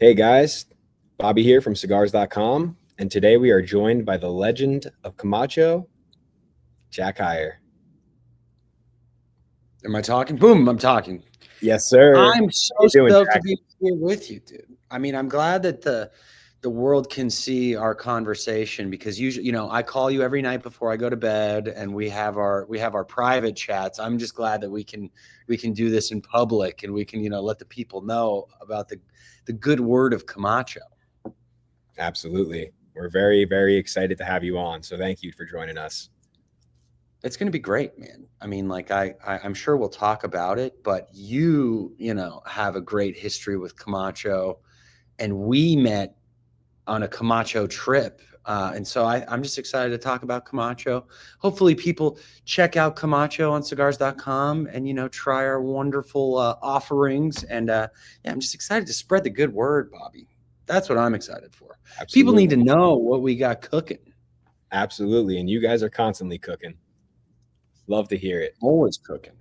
Hey guys, Bobby here from Cigars.com, and today we are joined by the legend of Camacho, Jack Heyer. Am I talking? Boom, I'm talking. Yes, sir. I'm so How you doing, stoked to Jack? be here with you, dude. I mean, I'm glad that the world can see our conversation because usually, I call you every night before I go to bed and we have our private chats. I'm just glad that we can do this in public and we can, let the people know about the good word of Camacho. Absolutely. We're very, very excited to have you on, so thank you for joining us. It's going to be great, man. I mean, like I'm sure we'll talk about it, but you have a great history with Camacho, and we met on a Camacho trip. And so I'm just excited to talk about Camacho. Hopefully people check out Camacho on cigars.com and, try our wonderful offerings. And yeah, I'm just excited to spread the good word, Bobby. That's what I'm excited for. People Absolutely. need to know what we got cooking. Absolutely. And you guys are constantly cooking. Love to hear it. Always cooking.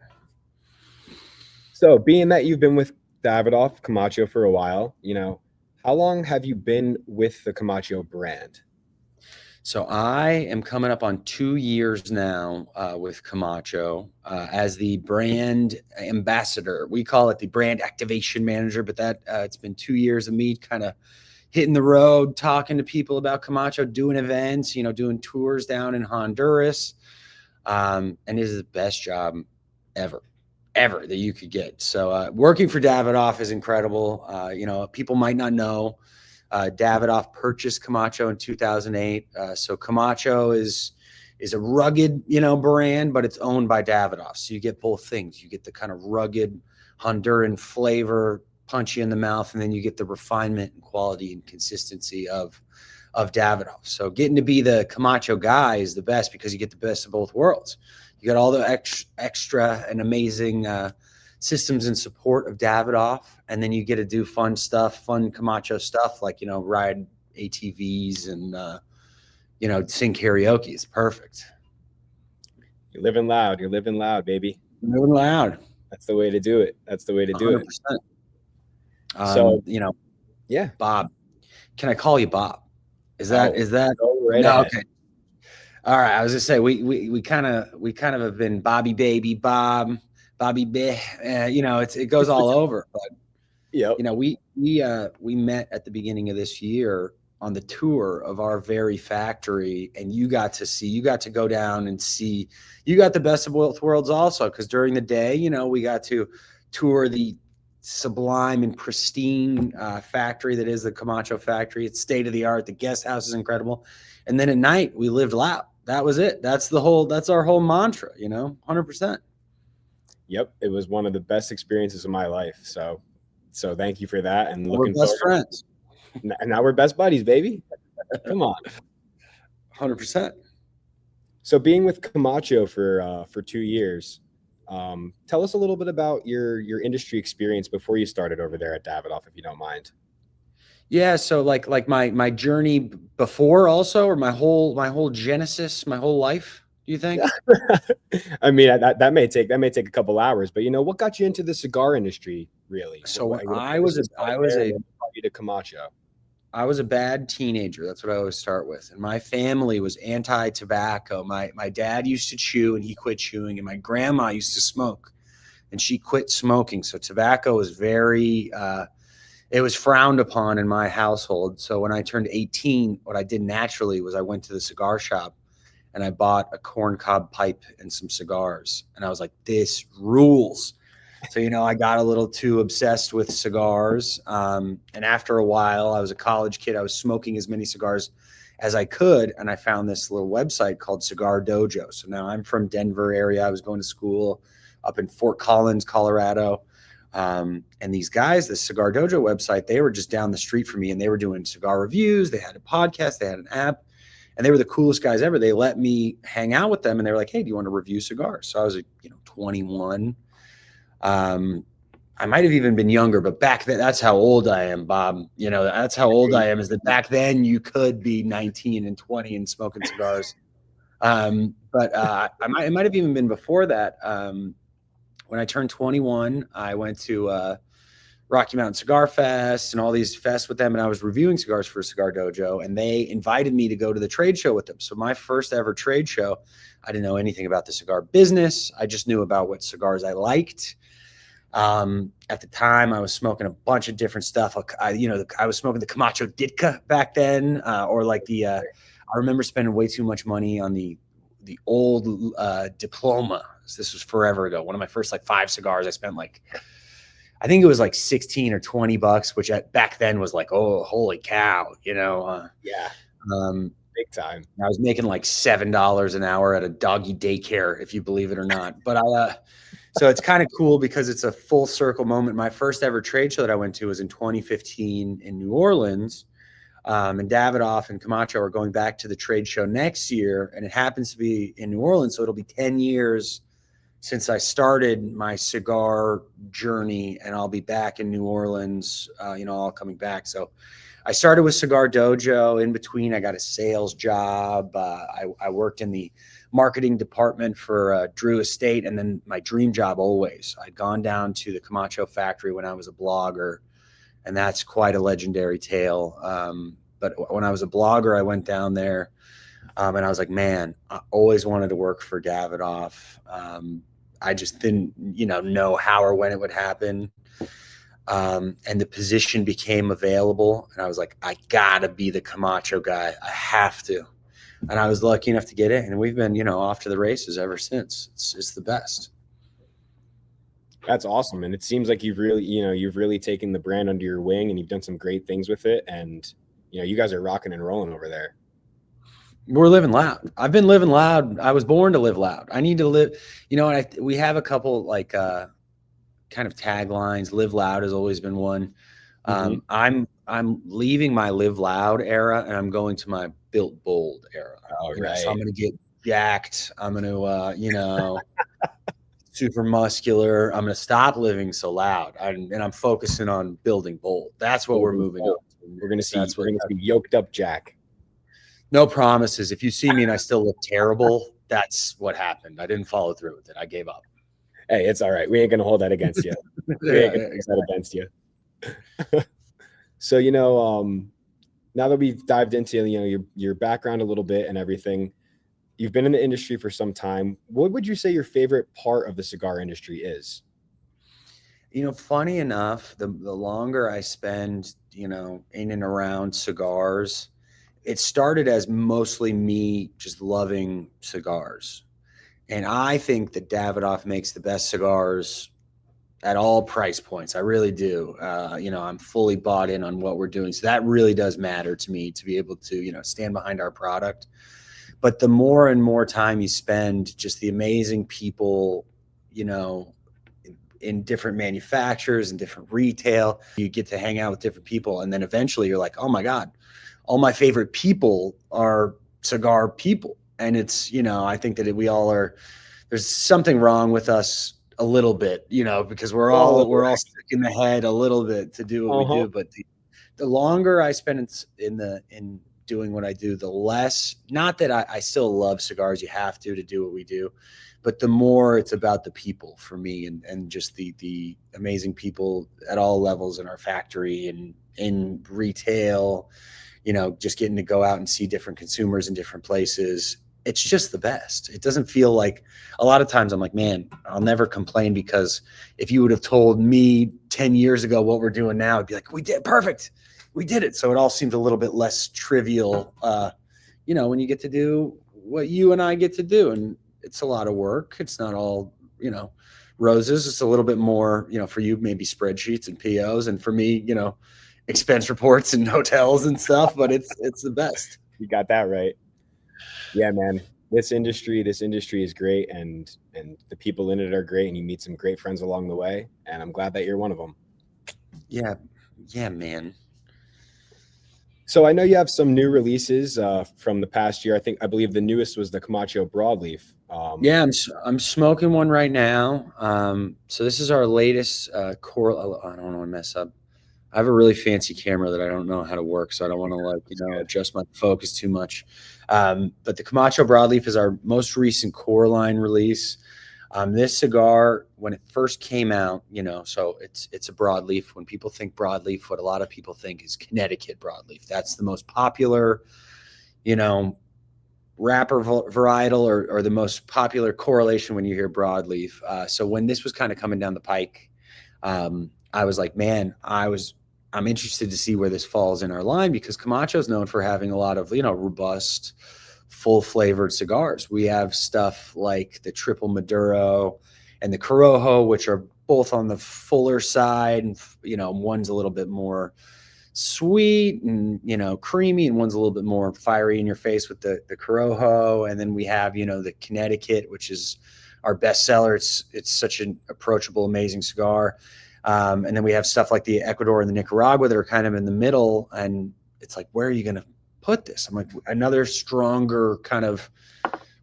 So, being that you've been with Davidoff Camacho for a while, how long have you been with the Camacho brand? So I am coming up on 2 years now with Camacho as the brand ambassador. We call it the brand activation manager, but that it's been 2 years of me kind of hitting the road, talking to people about Camacho, doing events, doing tours down in Honduras. And it is the best job ever that you could get. So working for Davidoff is incredible. People might not know. Davidoff purchased Camacho in 2008. So Camacho is a rugged, brand, but it's owned by Davidoff. So you get both things. You get the kind of rugged Honduran flavor, punch you in the mouth, and then you get the refinement and quality and consistency of Davidoff. So getting to be the Camacho guy is the best because you get the best of both worlds. You got all the extra and amazing systems and support of Davidoff, and then you get to do fun stuff, fun Camacho stuff, like ride ATVs and sing karaoke. It's perfect. You're living loud. You're living loud, baby. Living loud. That's the way to do it. That's the way to do 100%. it. So, yeah, Bob. Can I call you Bob? Is that go right no? ahead. Okay. All right. I was just say we kind of have been Bobby Baby, Bob, Bobby B. It goes all over. But Yep. we met at the beginning of this year on the tour of our very factory, and you got to go down and see. You got the best of both worlds also, because during the day, we got to tour the sublime and pristine factory that is the Camacho factory. It's state of the art. The guest house is incredible. And then at night we lived loud. That was it. That's our whole mantra, 100%. Yep. It was one of the best experiences of my life. So thank you for that. And We're best friends. And now we're best buddies, baby. Come on. 100%. So being with Camacho for 2 years, tell us a little bit about your industry experience before you started over there at Davidoff, if you don't mind. Yeah, so like my journey before also, or my whole genesis, my whole life, do you think? I mean, that may take a couple hours, but what got you into the cigar industry, really? So I was to Camacho. I was a bad teenager. That's what I always start with. And my family was anti-tobacco. My dad used to chew and he quit chewing, and my grandma used to smoke and she quit smoking. So tobacco was very it was frowned upon in my household. So when I turned 18, what I did naturally was I went to the cigar shop and I bought a corncob pipe and some cigars. And I was like, this rules. So, I got a little too obsessed with cigars. And after a while, I was a college kid. I was smoking as many cigars as I could. And I found this little website called Cigar Dojo. So now I'm from Denver area. I was going to school up in Fort Collins, Colorado. And these guys, the Cigar Dojo website, they were just down the street from me, and they were doing cigar reviews. They had a podcast, they had an app, and they were the coolest guys ever. They let me hang out with them, and they were like, hey, do you want to review cigars? So I was 21. I might have even been younger, but back then, that's how old I am, Bob. That's how old I am, is that back then you could be 19 and 20 and smoking cigars. But it might have even been before that. When I turned 21, I went to Rocky Mountain Cigar Fest and all these fests with them. And I was reviewing cigars for Cigar Dojo, and they invited me to go to the trade show with them. So my first ever trade show, I didn't know anything about the cigar business. I just knew about what cigars I liked. At the time, I was smoking a bunch of different stuff. I was smoking the Camacho Ditka back then, or like I remember spending way too much money on the old Diploma. This was forever ago. One of my first like 5 cigars, I spent like, I think it was like 16 or 20 bucks, which back then was like, oh, holy cow, Yeah. Big time. I was making like $7 an hour at a doggy daycare, if you believe it or not. But so it's kind of cool because it's a full circle moment. My first ever trade show that I went to was in 2015 in New Orleans. And Davidoff and Camacho are going back to the trade show next year, and it happens to be in New Orleans. So it'll be 10 years since I started my cigar journey, and I'll be back in New Orleans, all coming back. So I started with Cigar Dojo. In between, I got a sales job. I worked in the marketing department for Drew Estate, and then my dream job always. I'd gone down to the Camacho factory when I was a blogger, and that's quite a legendary tale. But when I was a blogger, I went down there, and I was like, man, I always wanted to work for Davidoff. I just didn't, know how or when it would happen. And the position became available, and I was like, I gotta be the Camacho guy. I have to. And I was lucky enough to get it, and we've been, off to the races ever since. It's the best. That's awesome. And it seems like you've really taken the brand under your wing, and you've done some great things with it. And, you guys are rocking and rolling over there. We're living loud. I've been living loud. I was born to live loud. I need to live, and we have a couple like kind of taglines. Live loud has always been one. I'm leaving my live loud era, and I'm going to my built bold era. Right. So I'm going to get jacked. I'm going to, super muscular. I'm going to stop living so loud, and I'm focusing on building bold. That's what we're moving on. We're going to see yoked up Jack. No promises. If you see me and I still look terrible, that's what happened. I didn't follow through with it. I gave up. Hey, it's all right. We ain't going to hold that against you. We ain't going to hold that against you. So, now that we've dived into, your background a little bit and everything, you've been in the industry for some time. What would you say your favorite part of the cigar industry is? Funny enough, the longer I spend, in and around cigars, it started as mostly me just loving cigars. And I think that Davidoff makes the best cigars at all price points. I really do. I'm fully bought in on what we're doing. So that really does matter to me, to be able to, stand behind our product. But the more and more time you spend, just the amazing people, in different manufacturers and different retail, you get to hang out with different people. And then eventually you're like, oh my God, all my favorite people are cigar people. And it's, I think that we all are, there's something wrong with us a little bit, because we're all sick in the head a little bit to do what we do. But the longer I spend in doing what I do, the less, not that I still love cigars, you have to do what we do, but the more it's about the people for me, and just the amazing people at all levels in our factory and in retail, just getting to go out and see different consumers in different places. It's just the best. It doesn't feel like, a lot of times I'm like, man, I'll never complain, because if you would have told me 10 years ago what we're doing now, I'd be like, we did perfect. We did it. So it all seems a little bit less trivial, when you get to do what you and I get to do. And it's a lot of work. It's not all, roses. It's a little bit more, for you, maybe spreadsheets and POs. And for me, expense reports and hotels and stuff, but it's the best. You got that right. Yeah, man. This industry is great, and the people in it are great, and you meet some great friends along the way. And I'm glad that you're one of them. Yeah. Yeah, man. So I know you have some new releases from the past year. I believe the newest was the Camacho Broadleaf. Yeah, I'm smoking one right now. So this is our latest core. I don't want to mess up. I have a really fancy camera that I don't know how to work, so I don't want to adjust my focus too much. But the Camacho Broadleaf is our most recent core line release. This cigar, when it first came out, so it's a broadleaf. When people think broadleaf, what a lot of people think is Connecticut broadleaf. That's the most popular, you know, wrapper varietal, or the most popular correlation when you hear broadleaf. So when this was kind of coming down the pike, I was like, man, I'm interested to see where this falls in our line, because Camacho is known for having a lot of, robust, full flavored cigars. We have stuff like the Triple Maduro and the Corojo, which are both on the fuller side, and one's a little bit more sweet and creamy, and one's a little bit more fiery in your face with the Corojo. And then we have the Connecticut, which is our best seller. It's such an approachable, amazing cigar. And then we have stuff like the Ecuador and the Nicaragua that are kind of in the middle. And it's like, where are you going to put this? I'm like, another stronger kind of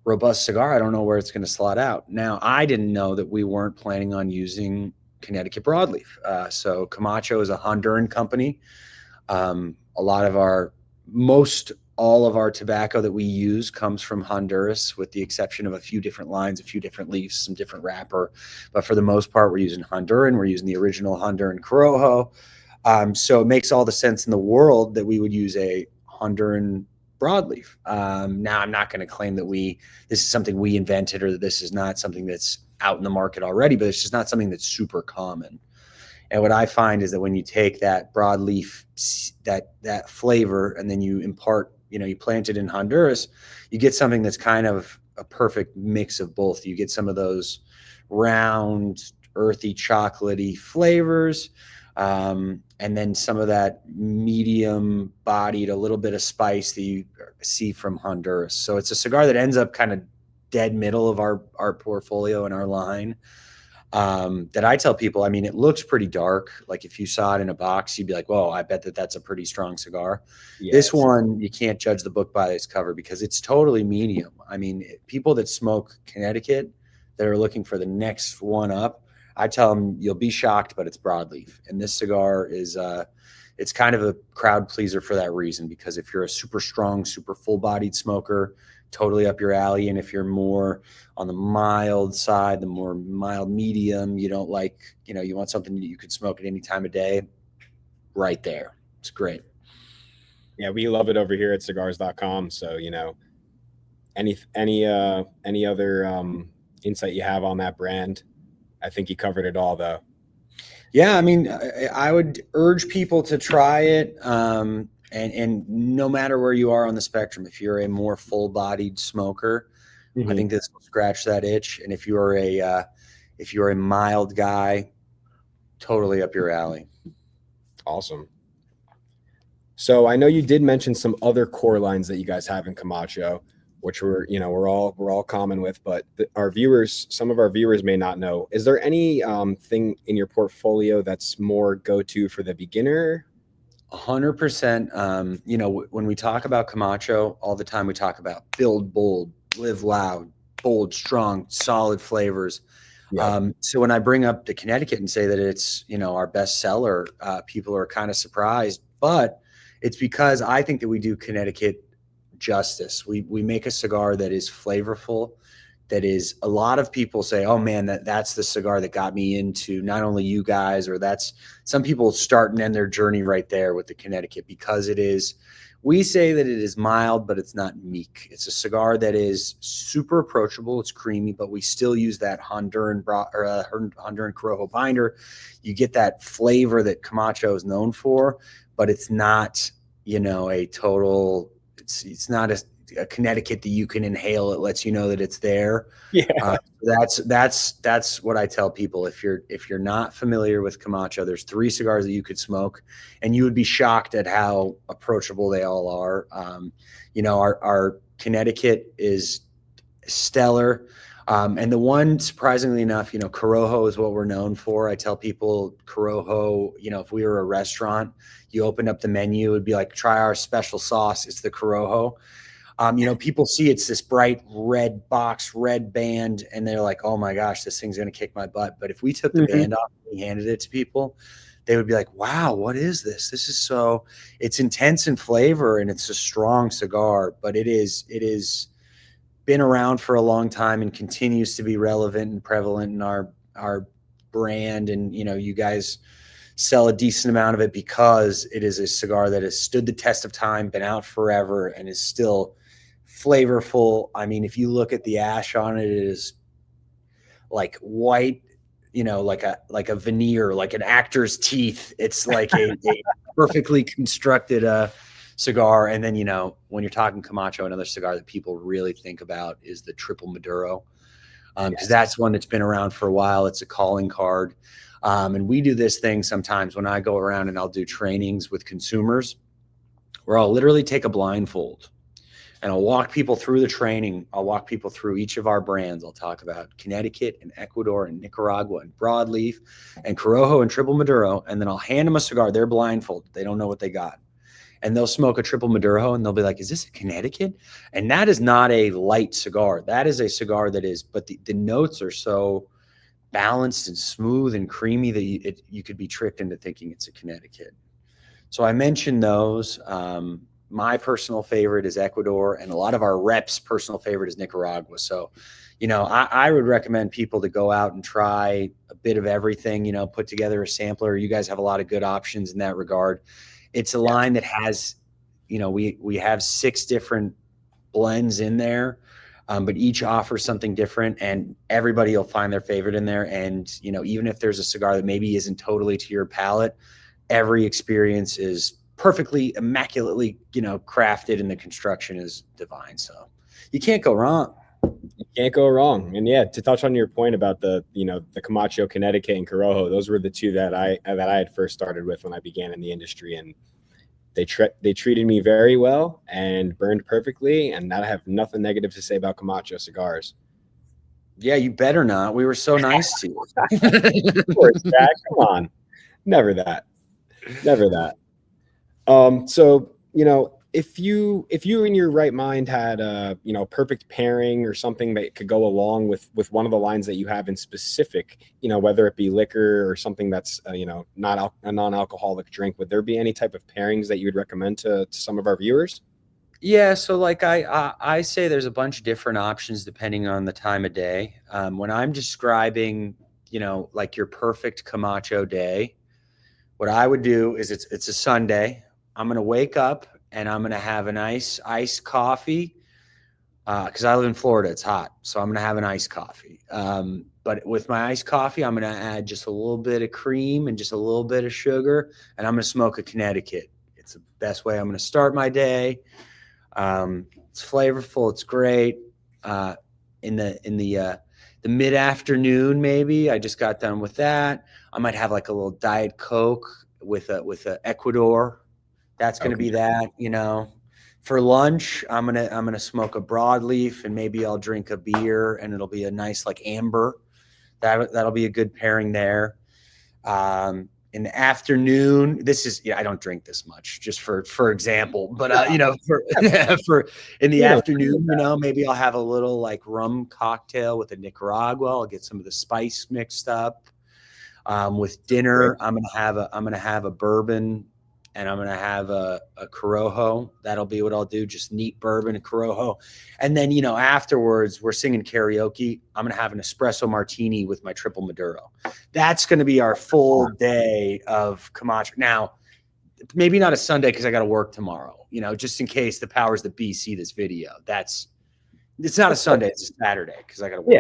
robust cigar. I don't know where it's going to slot out. Now, I didn't know that we weren't planning on using Connecticut broadleaf. So Camacho is a Honduran company. All of our tobacco that we use comes from Honduras, with the exception of a few different lines, a few different leaves, some different wrapper. But for the most part, we're using Honduran. We're using the original Honduran Corojo. So it makes all the sense in the world that we would use a Honduran broadleaf. Now, I'm not going to claim that this is something we invented, or that this is not something that's out in the market already, but it's just not something that's super common. And what I find is that when you take that broadleaf, that flavor, and then you impart, you plant it in Honduras, you get something that's kind of a perfect mix of both. You get some of those round, earthy, chocolatey flavors, and then some of that medium bodied, a little bit of spice that you see from Honduras. So it's a cigar that ends up kind of dead middle of our portfolio and our line. That I tell people, I mean, it looks pretty dark. Like if you saw it in a box, you'd be like, whoa, I bet that's a pretty strong cigar. Yes. This one, you can't judge the book by its cover, because it's totally medium. I mean, people that smoke Connecticut that are looking for the next one up, I tell them you'll be shocked, but it's broadleaf. And this cigar is, it's kind of a crowd pleaser for that reason, because if you're a super strong, super full bodied smoker, totally up your alley. And if you're more on the mild side, the more mild medium, you don't like, you want something that you could smoke at any time of day, right there. It's great. Yeah, we love it over here at cigars.com. So, any other insight you have on that brand? I think you covered it all, though. Yeah, I mean, I would urge people to try it. And no matter where you are on the spectrum, if you're a more full-bodied smoker, I think this will scratch that itch. And if you're a mild guy, totally up your alley. Awesome. So I know you did mention some other core lines that you guys have in Camacho, which we're all common with, but some of our viewers may not know. Is there any thing in your portfolio that's more go-to for the beginner? 100%. When we talk about Camacho, all the time we talk about build bold, live loud, bold, strong, solid flavors. Yeah. So when I bring up the Connecticut and say that it's, our best seller, people are kind of surprised, but it's because I think that we do Connecticut justice. We make a cigar that is flavorful, that is, a lot of people say, oh man, that's the cigar that got me into not only you guys, or that's, some people start and end their journey right there with the Connecticut, because we say that it is mild, but it's not meek. It's a cigar that is super approachable. It's creamy, but we still use that Honduran Corojo binder. You get that flavor that Camacho is known for, but it's not, a total, it's not a Connecticut that you can inhale. It lets you know that it's there. Yeah. That's what I tell people. If you're not familiar with Camacho, there's 3 cigars that you could smoke, and you would be shocked at how approachable they all are. Our Connecticut is stellar. And the one, surprisingly enough, Corojo is what we're known for. I tell people Corojo, if we were a restaurant, you open up the menu, it'd be like, try our special sauce. It's the Corojo. People see it's this bright red box, red band, and they're like, oh my gosh, this thing's going to kick my butt. But if we took the band off and we handed it to people, they would be like, wow, what is this? It's intense in flavor, and it's a strong cigar, but it is been around for a long time and continues to be relevant and prevalent in our brand. And you guys sell a decent amount of it because it is a cigar that has stood the test of time, been out forever, and is still flavorful. I mean, if you look at the ash on it, it is like white, like a veneer, like an actor's teeth. It's like a perfectly constructed cigar. And then, when you're talking Camacho, another cigar that people really think about is the Triple Maduro, because that's one that's been around for a while. It's a calling card. And we do this thing sometimes when I go around and I'll do trainings with consumers where I'll literally take a blindfold and I'll walk people through the training. I'll walk people through each of our brands. I'll talk about Connecticut and Ecuador and Nicaragua and Broadleaf and Corojo and Triple Maduro. And then I'll hand them a cigar. They're blindfolded. They don't know what they got. And they'll smoke a Triple Maduro and they'll be like, is this a Connecticut? And that is not a light cigar. That is a cigar that is, but the notes are so balanced and smooth and creamy that you could be tricked into thinking it's a Connecticut. So I mentioned those. My personal favorite is Ecuador, and a lot of our reps' personal favorite is Nicaragua. So, I would recommend people to go out and try a bit of everything, put together a sampler. You guys have a lot of good options in that regard. It's a line that has, we have 6 different blends in there, but each offers something different, and everybody will find their favorite in there. And, even if there's a cigar that maybe isn't totally to your palate, every experience is perfectly, immaculately, crafted, and the construction is divine. So you can't go wrong. You can't go wrong. And to touch on your point about the Camacho, Connecticut, and Corojo, those were the 2 that I had first started with when I began in the industry, and they treated me very well and burned perfectly. And I have nothing negative to say about Camacho cigars. Yeah, you better not. We were so nice to you. Of course, Jack. Come on, never that. So, if you in your right mind had a, perfect pairing or something that could go along with one of the lines that you have in specific, whether it be liquor or something that's, not a non-alcoholic drink, would there be any type of pairings that you would recommend to some of our viewers? Yeah, so like I say there's a bunch of different options depending on the time of day. When I'm describing, like your perfect Camacho day, what I would do is it's a Sunday. I'm going to wake up and I'm going to have a nice iced coffee because I live in Florida. It's hot. So I'm going to have an iced coffee. But with my iced coffee, I'm going to add just a little bit of cream and just a little bit of sugar, and I'm going to smoke a Connecticut. It's the best way I'm going to start my day. It's flavorful. It's great. In the mid-afternoon, maybe I just got done with that. I might have like a little Diet Coke with a Ecuador. That's going to be that, For lunch, I'm gonna smoke a broadleaf, and maybe I'll drink a beer, and it'll be a nice like amber. That'll be a good pairing there. In the afternoon, this is I don't drink this much, just for example, but for in the afternoon, maybe I'll have a little like rum cocktail with a Nicaragua. I'll get some of the spice mixed up. With dinner, I'm gonna have a bourbon, and I'm gonna have a Corojo. That'll be what I'll do, just neat bourbon, a Corojo. And then, afterwards we're singing karaoke. I'm gonna have an espresso martini with my Triple Maduro. That's gonna be our full day of Camacho. Now, maybe not a Sunday because I gotta work tomorrow, just in case the powers that be see this video. It's not a Sunday, it's a Saturday because I gotta work.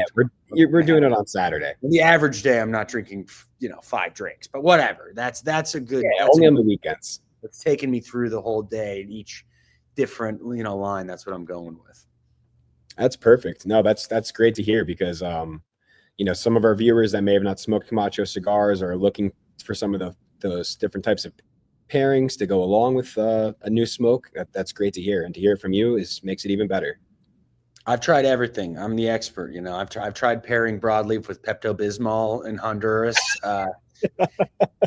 Yeah, we're doing it on Saturday. The average day I'm not drinking 5 drinks, but whatever. That's a good only on the weekends. It's taken me through the whole day in each different, line. That's what I'm going with. That's perfect. No, that's great to hear because, some of our viewers that may have not smoked Camacho cigars are looking for some of those different types of pairings to go along with a new smoke. That's great to hear. And to hear it from you makes it even better. I've tried everything. I'm the expert. I've tried pairing broadleaf with Pepto-Bismol in Honduras.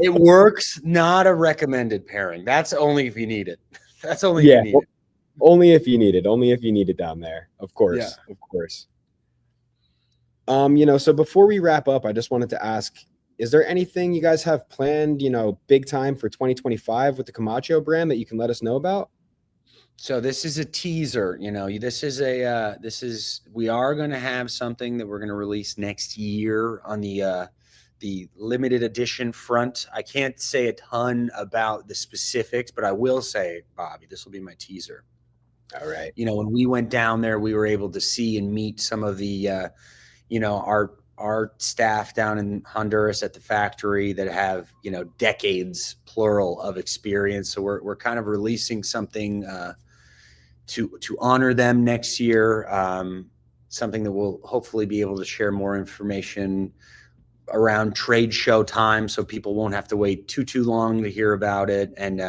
It works. Not a recommended pairing. That's only if you need it. That's only if you need it. Only if you need it. Only if you need it down there. Of course. Yeah. Of course. So before we wrap up, I just wanted to ask, is there anything you guys have planned, big time for 2025 with the Camacho brand that you can let us know about? So this is a teaser, we are going to have something that we're going to release next year on the limited edition front. I can't say a ton about the specifics, but I will say, Bobby, this will be my teaser. All right. When we went down there, we were able to see and meet some of the, our staff down in Honduras at the factory that have, decades plural of experience. So we're kind of releasing something to honor them next year. Something that we'll hopefully be able to share more information around trade show time, so people won't have to wait too long to hear about it. And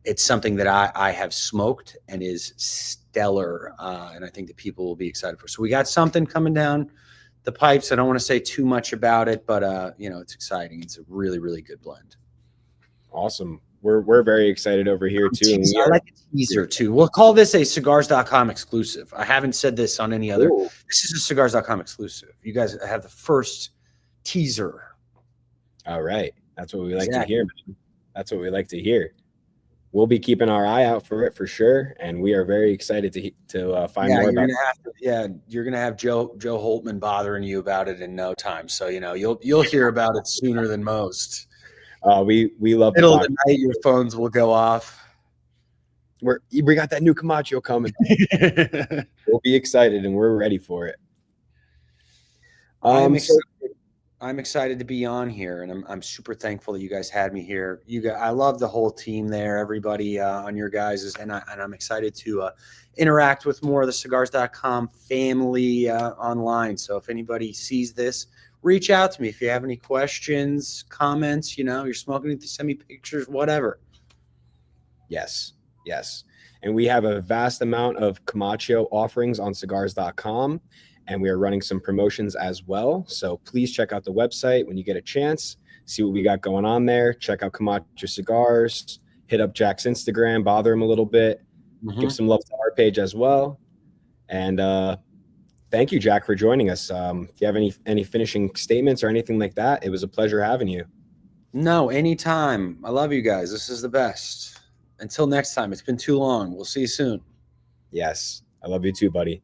it's something that I have smoked and is stellar, and I think that people will be excited for. So we got something coming down the pipes. I don't want to say too much about it, but it's exciting. It's a really, really good blend. Awesome. We're very excited over here too. And I like a teaser too. We'll call this a cigars.com exclusive. I haven't said this on any other. Ooh. This is a cigars.com exclusive. You guys have the first teaser. All right. That's what we like to hear, man. That's what we like to hear. We'll be keeping our eye out for it for sure, and we are very excited to find more about it. You're gonna have Joe Holtman bothering you about it in no time. So you'll hear about it sooner than most. We love middle of the night. Your phones will go off. We got that new Camacho coming. We'll be excited, and we're ready for it. I'm excited to be on here, and I'm super thankful that you guys had me here. I love the whole team there, everybody on your guys's, and I'm excited to interact with more of the cigars.com family online. So if anybody sees this, reach out to me if you have any questions, comments. You're smoking it, send me pictures, whatever. Yes. And we have a vast amount of Camacho offerings on cigars.com. And we are running some promotions as well. So please check out the website when you get a chance. See what we got going on there. Check out Camacho Cigars. Hit up Jack's Instagram. Bother him a little bit. Mm-hmm. Give some love to our page as well. And thank you, Jack, for joining us. If you have any finishing statements or anything like that, it was a pleasure having you. No, anytime. I love you guys. This is the best. Until next time. It's been too long. We'll see you soon. Yes. I love you too, buddy.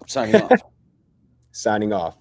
Signing off. Signing off.